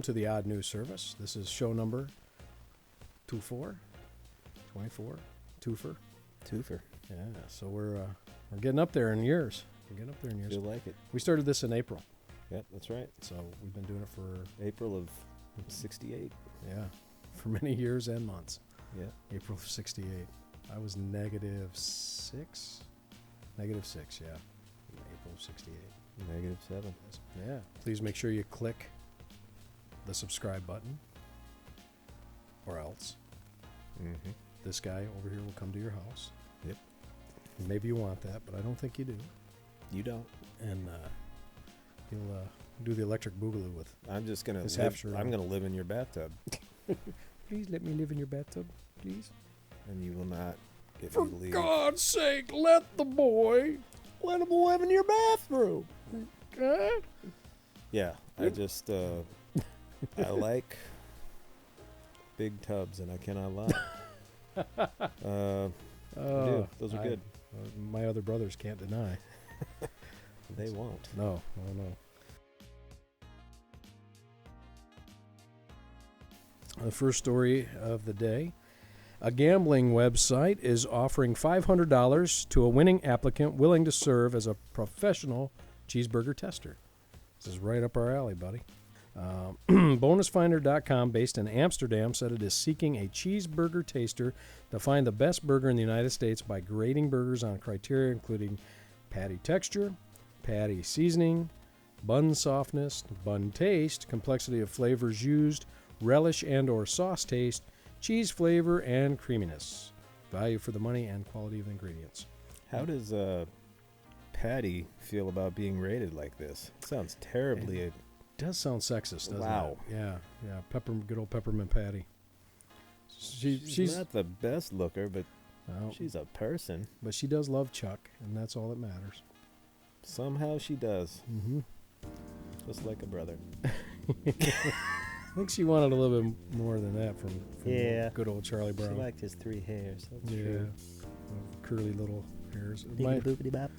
to the Odd News Service. This is show number 24. Twofer. Yeah, so we're getting up there in years. Feel like it. We started this in April. Yep, that's right. So we've been doing it for April of 68. Yeah, for many years and months. Yeah. April of 68. I was -6. -6, yeah. April of 68. -7. Yeah. Please make sure you click the subscribe button, or else this guy over here will come to your house. Yep. Maybe you want that, but I don't think you do. You don't. And he'll do the electric boogaloo with. I'm just gonna. I'm gonna live in your bathtub. Please let me live in your bathtub, please. And you will not get For me to leave. God's sake, let him live in your bathroom. Yeah, I just I like big tubs, and I cannot lie. I do. Those are good. My other brothers can't deny. They won't. No. The first story of the day. A gambling website is offering $500 to a winning applicant willing to serve as a professional cheeseburger tester. This is right up our alley, buddy. Bonusfinder.com, based in Amsterdam, said it is seeking a cheeseburger taster to find the best burger in the United States by grading burgers on criteria including patty texture, patty seasoning, bun softness, bun taste, complexity of flavors used, relish and or sauce taste, cheese flavor, and creaminess. Value for the money and quality of ingredients. How does Patty feel about being rated like this? It sounds terribly. It does sound sexist, doesn't wow. it? Yeah. Good old Peppermint Patty. She's not the best looker, but well, she's a person. But she does love Chuck, and that's all that matters. Somehow she does. Mm-hmm. Just like a brother. I think she wanted a little bit more than that from good old Charlie Brown. She liked his 3 hairs. That's yeah. true. Curly little hairs. Boopity-bop.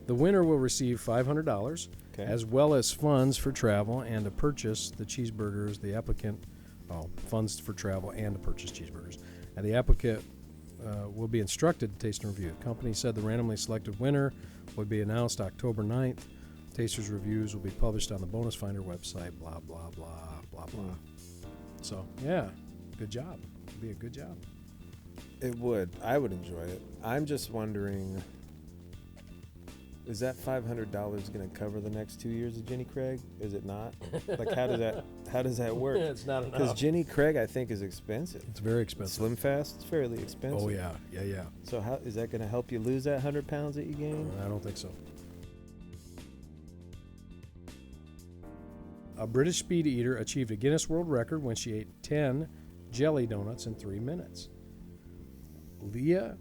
The winner will receive $500 as well as funds for travel and to purchase the cheeseburgers. The applicant, funds for travel and to purchase cheeseburgers. And the applicant will be instructed to taste and review. The company said the randomly selected winner would be announced October 9th. Tasters' reviews will be published on the Bonus Finder website, blah, blah, blah, blah, blah. So, yeah, good job. It'd be a good job. It would. I would enjoy it. I'm just wondering, is that $500 going to cover the next 2 years of Jenny Craig? Is it not? Like, how does that work? It's not enough. Because Jenny Craig, I think, is expensive. It's very expensive. Slim Fast, it's fairly expensive. Oh, yeah. So how is that going to help you lose that 100 pounds that you gained? I don't think so. A British speed eater achieved a Guinness World Record when she ate 10 jelly donuts in 3 minutes. Leah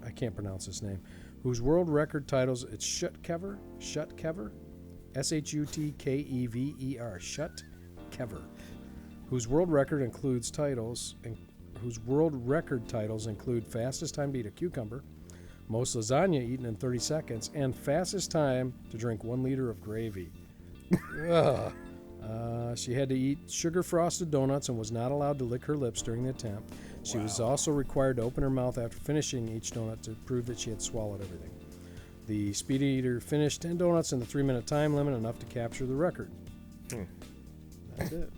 I can't pronounce this name, whose world record titles, it's Shutkever, Shutkever, Shutkever, whose world record titles include fastest time to eat a cucumber, most lasagna eaten in 30 seconds, and fastest time to drink 1 liter of gravy. She had to eat sugar-frosted donuts and was not allowed to lick her lips during the attempt. She was also required to open her mouth after finishing each donut to prove that she had swallowed everything. The speed eater finished 10 donuts in the 3-minute time limit, enough to capture the record. That's it.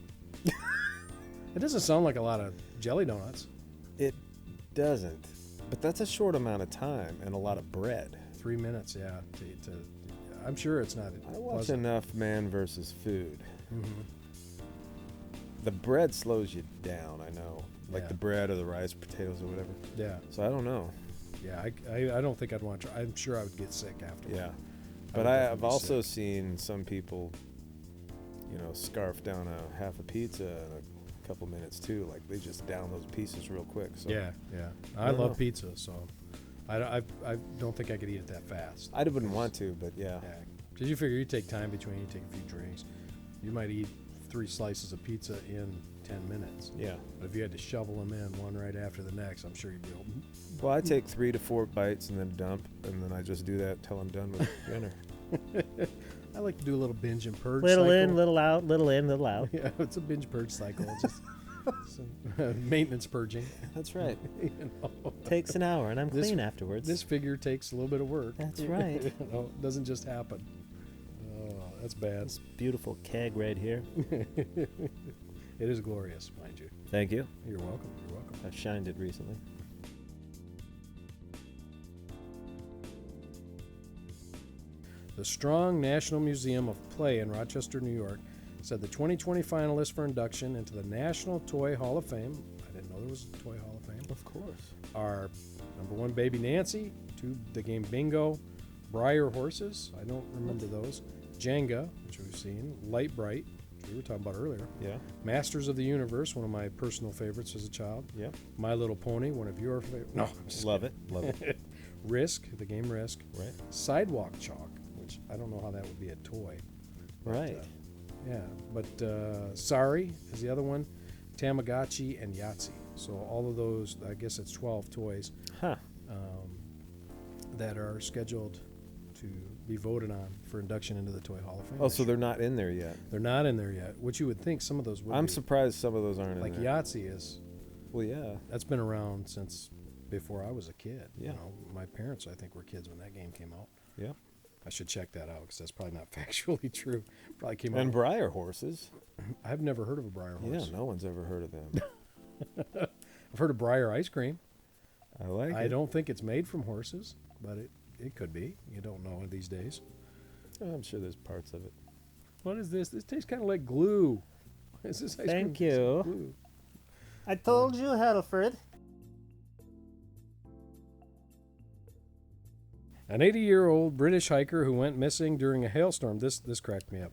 It doesn't sound like a lot of jelly donuts. It doesn't. But that's a short amount of time and a lot of bread. 3 minutes, yeah. I'm sure it's not. I watch enough Man versus Food. Mm-hmm. The bread slows you down, I know. Like the bread or the rice, potatoes or whatever. Yeah. So I don't know. Yeah, I don't think I'd want to try. I'm sure I would get sick after. Yeah. But I've also seen some people, scarf down a half a pizza in a couple minutes too. Like they just down those pieces real quick. So yeah. I love pizza, so I don't think I could eat it that fast. I wouldn't want to, but yeah. Because you figure you take time between, you take a few drinks. You might eat 3 slices of pizza in 10 minutes. Yeah. But if you had to shovel them in one right after the next, I'm sure you'd be able. Well, I take 3 to 4 bites and then dump, and then I just do that till I'm done with dinner. I like to do a little binge and purge Little cycle. in, little out, little in, little out. Yeah, it's a binge purge cycle. Just maintenance purging. That's right. You know? Takes an hour, and I'm This- clean afterwards. This figure takes a little bit of work. That's right. You know, it doesn't just happen. Oh, that's bad. This beautiful keg right here. It is glorious, mind you. Thank you. You're welcome. You're welcome. I've shined it recently. The Strong National Museum of Play in Rochester, New York, said the 2020 finalists for induction into the National Toy Hall of Fame, I didn't know there was a Toy Hall of Fame, Of course. are number 1, Baby Nancy, 2, the game Bingo, Briar Horses, I don't remember those, Jenga, which we've seen, Light Bright, which we were talking about earlier, Yeah. Masters of the Universe, one of my personal favorites as a child, Yep. My Little Pony, one of your favorites, no, I'm just Love it. Love it. Risk, the game Risk, Right. Sidewalk Chalk, which I don't know how that would be a toy. But, Right. yeah, but Sorry is the other one, Tamagotchi, and Yahtzee. So all of those, I guess it's 12 toys Huh. that are scheduled to be voted on for induction into the Toy Hall of Fame. Oh, this so year. they're not in there yet. They're not in there yet, which you would think some of those would I'm be. surprised some of those aren't Like in there. Yahtzee is. Well, yeah. That's been around since before I was a kid. Yeah. You know, my parents, I think, were kids when that game came out. Yeah. I should check that out because that's probably not factually true. Probably came And out. Briar horses. I've never heard of a Briar horse. Yeah, no one's ever heard of them. I've heard of Briar ice cream. I like I it. don't think it's made from horses, but it could be. You don't know these days. Oh, I'm sure there's parts of it. What is this? This tastes kind of like glue. Is this ice Thank cream? you. It's glue. I told you, Halford. An 80-year-old British hiker who went missing during a hailstorm, this cracked me up,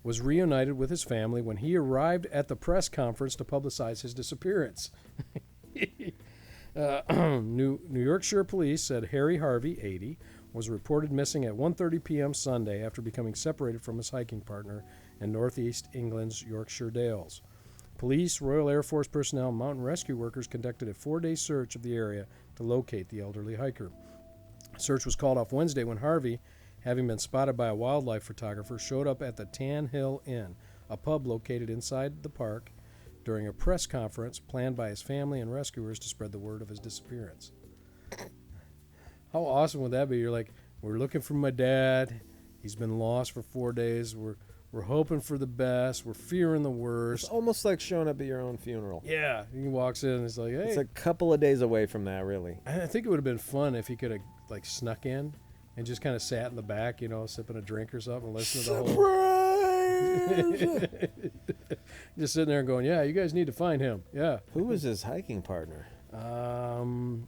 was reunited with his family when he arrived at the press conference to publicize his disappearance. New Yorkshire police said Harry Harvey, 80, was reported missing at 1:30 p.m. Sunday after becoming separated from his hiking partner in northeast England's Yorkshire Dales. Police, Royal Air Force personnel, and mountain rescue workers conducted a 4-day search of the area to locate the elderly hiker. Search was called off Wednesday when Harvey, having been spotted by a wildlife photographer, showed up at the Tan Hill Inn, a pub located inside the park, during a press conference planned by his family and rescuers to spread the word of his disappearance. How awesome would that be? You're like, we're looking for my dad. He's been lost for 4 days. We're hoping for the best. We're fearing the It's worst. almost like showing up at your own funeral. Yeah, he walks in and it's like, hey. It's a couple of days away from that, really. I think it would have been fun if he could have like snuck in and just kind of sat in the back, you know, sipping a drink or something, and listening to the whole. Surprise! Just sitting there and going, yeah, you guys need to find him. Yeah. Who was his hiking partner? And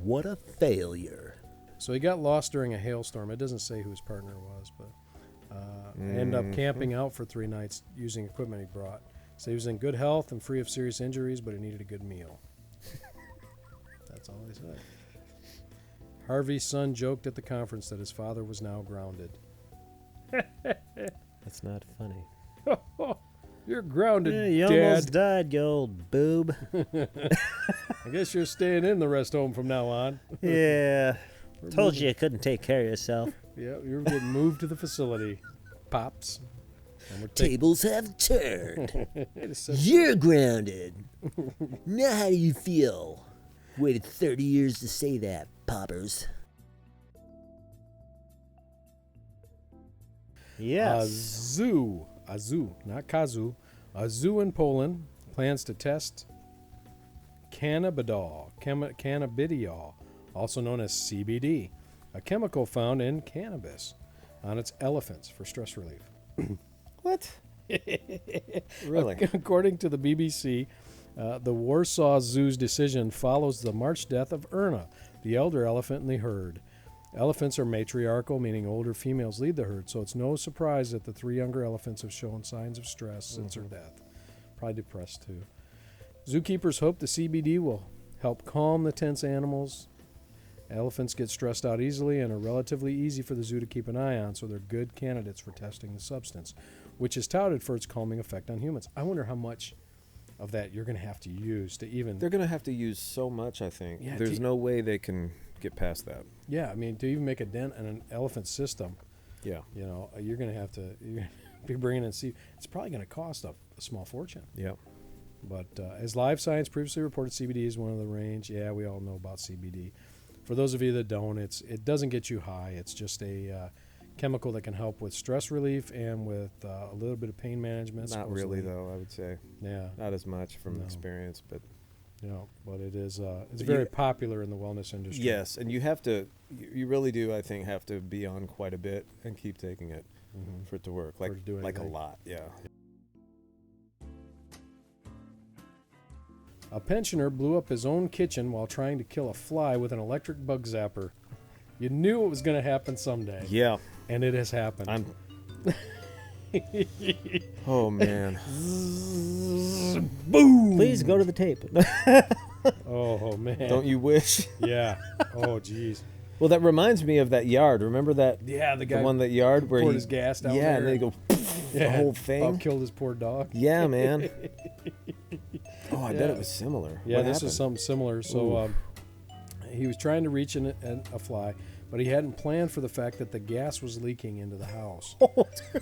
what a failure. So he got lost during a hailstorm. It doesn't say who his partner was, but ended up camping out for 3 nights using equipment he brought. So he was in good health and free of serious injuries, but he needed a good meal. That's all he said. Harvey's son joked at the conference that his father was now grounded. That's not funny. You're grounded, Yeah, you Dad. almost died, you old boob. I guess you're staying in the rest home from now on. Yeah. We're Told moving- you you couldn't take care of yourself. Yeah, you're getting moved to the facility. Pops. And we're taking- Tables have turned. It said- You're grounded. Now how do you feel? Waited 30 years to say that, poppers. A zoo, not kazoo, a zoo in Poland plans to test cannabidiol, also known as CBD, a chemical found in cannabis, on its elephants for stress relief. What? Really? According to the BBC, the Warsaw Zoo's decision follows the March death of Erna, the elder elephant in the herd. Elephants are matriarchal, meaning older females lead the herd, so it's no surprise that the 3 younger elephants have shown signs of stress since her death. Probably depressed, too. Zookeepers hope the CBD will help calm the tense animals. Elephants get stressed out easily and are relatively easy for the zoo to keep an eye on, so they're good candidates for testing the substance, which is touted for its calming effect on humans. I wonder how much of that you're going to have to use to even... They're going to have to use so much, I think. Yeah, There's no way they can get past that. Yeah, I mean, to even make a dent in an elephant system, Yeah. You know, you're going to have to be bringing in seed. It's probably going to cost a small fortune. Yeah. But as Live Science previously reported, CBD is one of the range. Yeah, we all know about CBD. For those of you that don't, it doesn't get you high. It's just a chemical that can help with stress relief and with a little bit of pain management. Not supposedly. really, though, I would say. Yeah. Not as much from No. experience, but... Yeah, but it is. It's But very you- popular in the wellness industry. Yes, and you have to... You really do, I think, have to be on quite a bit and keep taking it Mm-hmm. for it to work. For Like, it to do like a anything. lot, yeah. A pensioner blew up his own kitchen while trying to kill a fly with an electric bug zapper. You knew it was going to happen someday, Yeah. and it has happened. I'm... Oh, man. Boom! Please go to the tape. Oh man! Don't you wish? Yeah. Oh jeez. Well, that reminds me of that yard. Remember that? Yeah, the guy The one that yard where poured he... his gas down Yeah, there. and then he go... Yeah, the whole thing. about killed his poor dog. Yeah, man. Oh, I bet Yeah. it was similar. Yeah, What this happened? is something similar. So he was trying to reach a fly, but he hadn't planned for the fact that the gas was leaking into the house.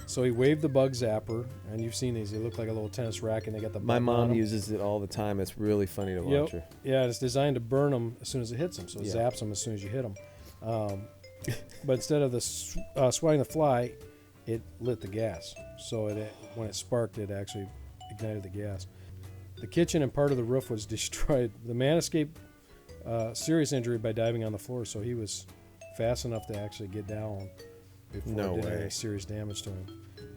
So he waved the bug zapper, and you've seen these. They look like a little tennis racket, and they got the My button on mom 'em. uses it all the time. It's really funny to watch her. Yeah, it's designed to burn them as soon as it hits them, so it Yeah. zaps them as soon as you hit them. But instead of swatting the fly, it lit the gas. So when it sparked, it actually ignited the gas. The kitchen and part of the roof was destroyed. The man escaped serious injury by diving on the floor, so he was fast enough to actually get down before No it did way. any serious damage to him.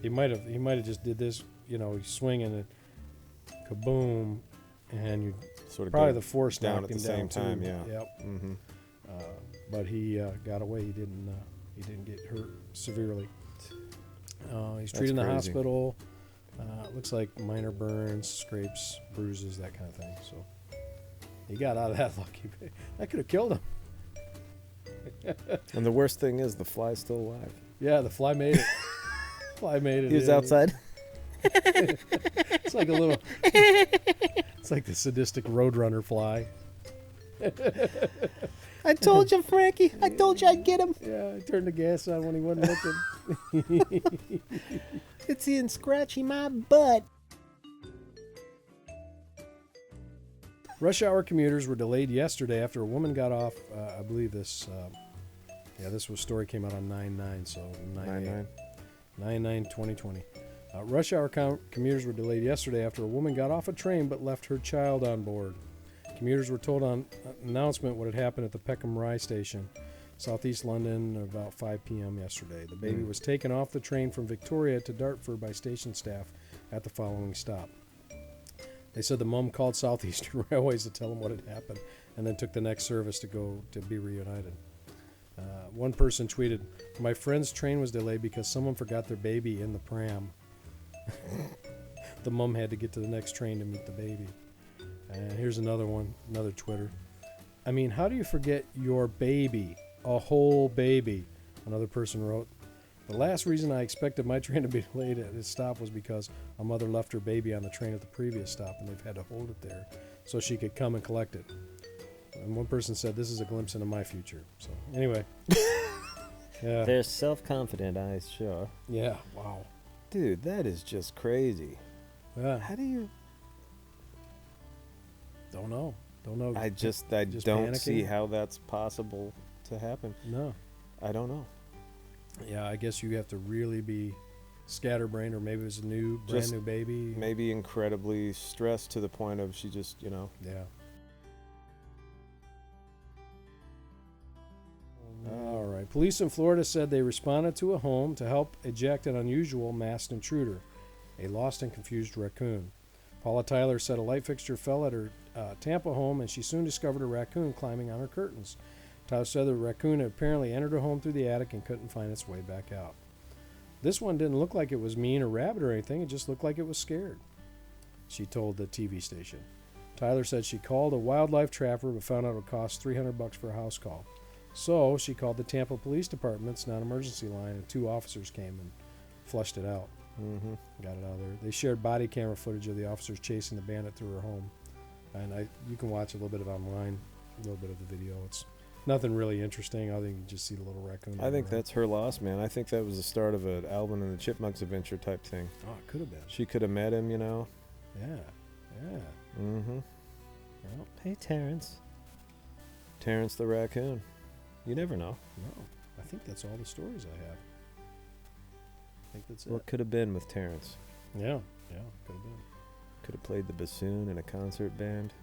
He might have just did this, he's swinging and kaboom, and you Sort of probably go the force down knocked at him the down same time, too. yeah. Yep. Mm-hmm. But he got away. He didn't get hurt severely. He's treated in the crazy. hospital. Looks like minor burns, scrapes, bruises, that kind of thing. So he got out of that lucky. That could have killed him. And the worst thing is the fly's still alive. Yeah, the fly made it. Fly made it. He was in. outside. It's like a little. It's like the sadistic roadrunner fly. I told you, Frankie. I told you I'd get him. Yeah, I turned the gas on when he wasn't looking. It's in scratchy my butt. Rush hour commuters were delayed yesterday after a woman got off. I believe this. This story came out on 9/9, so 9/8. 9/9. 9/9/2020. Rush hour commuters were delayed yesterday after a woman got off a train but left her child on board. Commuters were told on announcement what had happened at the Peckham Rye station, southeast London, about 5 p.m. yesterday. The baby was taken off the train from Victoria to Dartford by station staff at the following stop. They said the mom called Southeastern Railways to tell them what had happened and then took the next service to go to be reunited. One person tweeted, "My friend's train was delayed because someone forgot their baby in the pram." The mom had to get to the next train to meet the baby. And here's another one, another Twitter. "I mean, how do you forget your baby? A whole baby?" Another person wrote, "The last reason I expected my train to be delayed at its stop was because a mother left her baby on the train at the previous stop and they've had to hold it there so she could come and collect it." And one person said, "This is a glimpse into my future." So anyway. Yeah. They're self-confident, I sure. Yeah. Wow. Dude, that is just crazy. Yeah. How do you... Don't know. I Just don't panicking? see how that's possible to happen. No. I don't know. Yeah, I guess you have to really be scatterbrained, or maybe it was a brand Just new baby. Maybe incredibly stressed to the point of she just, Yeah. All right. Police in Florida said they responded to a home to help eject an unusual masked intruder, a lost and confused raccoon. Paula Tyler said a light fixture fell at her Tampa home, and she soon discovered a raccoon climbing on her curtains. Tyler said the raccoon had apparently entered her home through the attic and couldn't find its way back out. This one didn't look like it was mean or rabid or anything. It just looked like it was scared, she told the TV station. Tyler said she called a wildlife trapper but found out it would cost $300 for a house call. So she called the Tampa Police Department's non-emergency line, and 2 officers came and flushed it out. Mm-hmm. Got it out of there. They shared body camera footage of the officers chasing the bandit through her home, and you can watch a little bit of it online, a little bit of the video. Nothing really interesting. I think you just see the little raccoon. I think that's her loss, man. I think that was the start of an Alvin and the Chipmunks adventure type thing. Oh, it could have been. She could have met him, you know. Yeah. Yeah. Mm-hmm. Well, Hey, Terrence. Terrence the raccoon. You never know. no. I think that's all the stories I have. I think that's What could have been with Terrence? it. Yeah. Yeah. Could have been. Could have played the bassoon in a concert band.